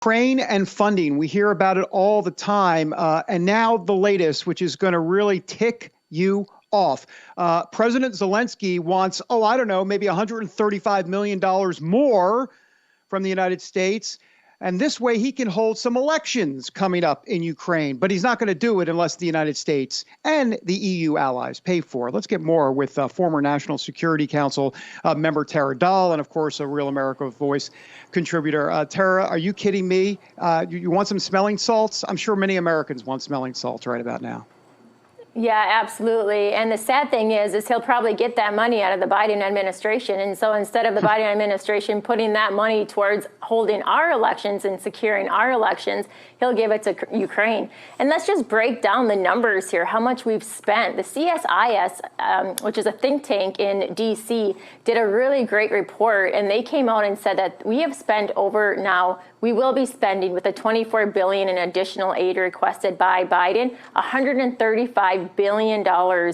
Ukraine and funding. We hear about it all the time. And now the latest, which is going to really tick you off. President Zelensky wants, I don't know, maybe $135 million more from the United States. And this way he can hold some elections coming up in Ukraine. But he's not going to do it unless the United States and the EU allies pay for it. Let's get more with former National Security Council member Tera Dahl and, of course, a Real America Voice contributor. Tera, are you kidding me? You want some smelling salts? I'm sure many Americans want smelling salts right about now. Yeah, absolutely. And the sad thing is he'll probably get that money out of the Biden administration. And so instead of the Biden administration putting that money towards holding our elections and securing our elections, he'll give it to Ukraine. And let's just break down the numbers here, how much we've spent. The CSIS, which is a think tank in D.C., did a really great report. And they came out and said that we have spent we will be spending, with the $24 billion in additional aid requested by Biden, $135 billion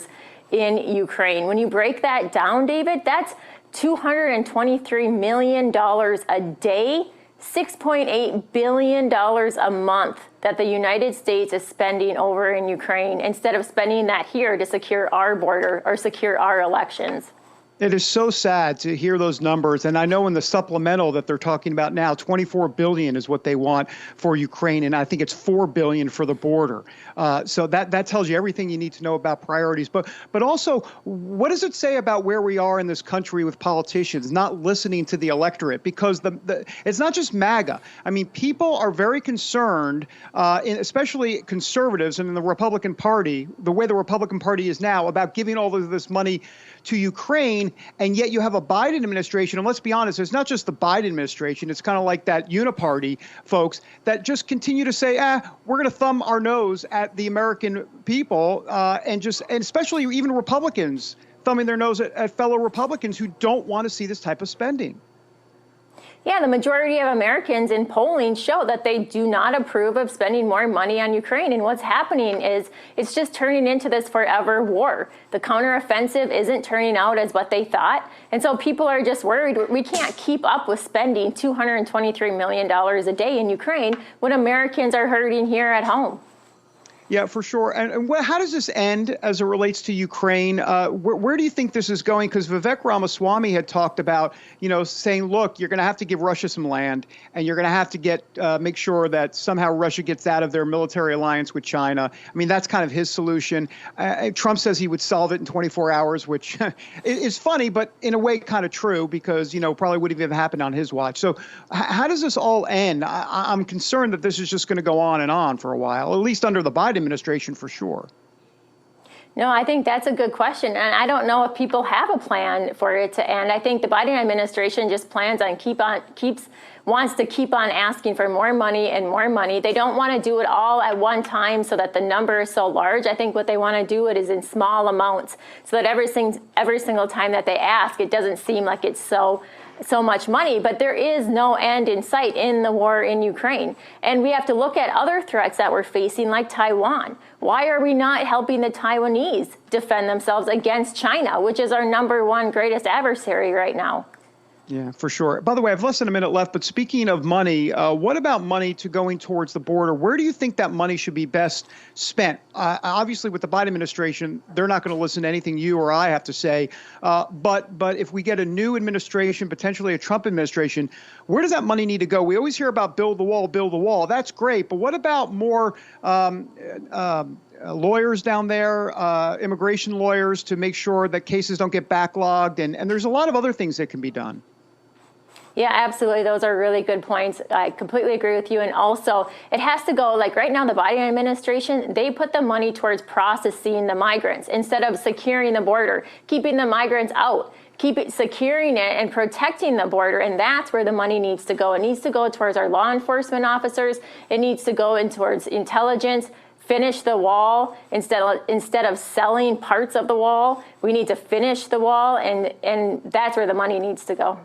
in Ukraine. When you break that down, David, that's $223 million a day, $6.8 billion a month that the United States is spending over in Ukraine instead of spending that here to secure our border or secure our elections. It is so sad to hear those numbers. And I know in the supplemental that they're talking about now, $24 billion is what they want for Ukraine. And I think it's $4 billion for the border. So that tells you everything you need to know about priorities. But also, what does it say about where we are in this country with politicians not listening to the electorate? Because it's not just MAGA. I mean, people are very concerned, especially conservatives and in the Republican Party, the way the Republican Party is now, about giving all of this money to Ukraine. And yet you have a Biden administration, and let's be honest, it's not just the Biden administration. It's kind of like that uniparty folks that just continue to say, we're going to thumb our nose at the American people, and especially even Republicans thumbing their nose at fellow Republicans who don't want to see this type of spending. Yeah, the majority of Americans in polling show that they do not approve of spending more money on Ukraine. And what's happening is it's just turning into this forever war. The counteroffensive isn't turning out as what they thought. And so people are just worried we can't keep up with spending $223 million a day in Ukraine when Americans are hurting here at home. Yeah, for sure. And how does this end as it relates to Ukraine? Where do you think this is going? Because Vivek Ramaswamy had talked about, saying, look, you're going to have to give Russia some land, and you're going to have to make sure that somehow Russia gets out of their military alliance with China. I mean, that's kind of his solution. Trump says he would solve it in 24 hours, which is funny, but in a way kind of true because, probably wouldn't even happen on his watch. So how does this all end? I'm concerned that this is just going to go on and on for a while, at least under the Biden administration for sure. No, I think that's a good question. And I don't know if people have a plan for it to end. I think the Biden administration just plans on wants to keep on asking for more money and more money. They don't want to do it all at one time so that the number is so large. I think what they want to do it is in small amounts so that every single time that they ask, it doesn't seem like it's so much money, but there is no end in sight in the war in Ukraine. And we have to look at other threats that we're facing, like Taiwan. Why are we not helping the Taiwanese defend themselves against China, which is our #1 greatest adversary right now? Yeah, for sure. By the way, I have less than a minute left, but speaking of money, what about money going towards the border? Where do you think that money should be best spent? Obviously, with the Biden administration, they're not going to listen to anything you or I have to say. But if we get a new administration, potentially a Trump administration, where does that money need to go? We always hear about build the wall, build the wall. That's great. But what about more lawyers down there, immigration lawyers, to make sure that cases don't get backlogged? And there's a lot of other things that can be done. Yeah, absolutely. Those are really good points. I completely agree with you. And also, it has to go, like right now, the Biden administration, they put the money towards processing the migrants instead of securing the border, keeping the migrants out, securing it and protecting the border. And that's where the money needs to go. It needs to go towards our law enforcement officers. It needs to go in towards intelligence. Finish the wall instead of selling parts of the wall. We need to finish the wall, and that's where the money needs to go.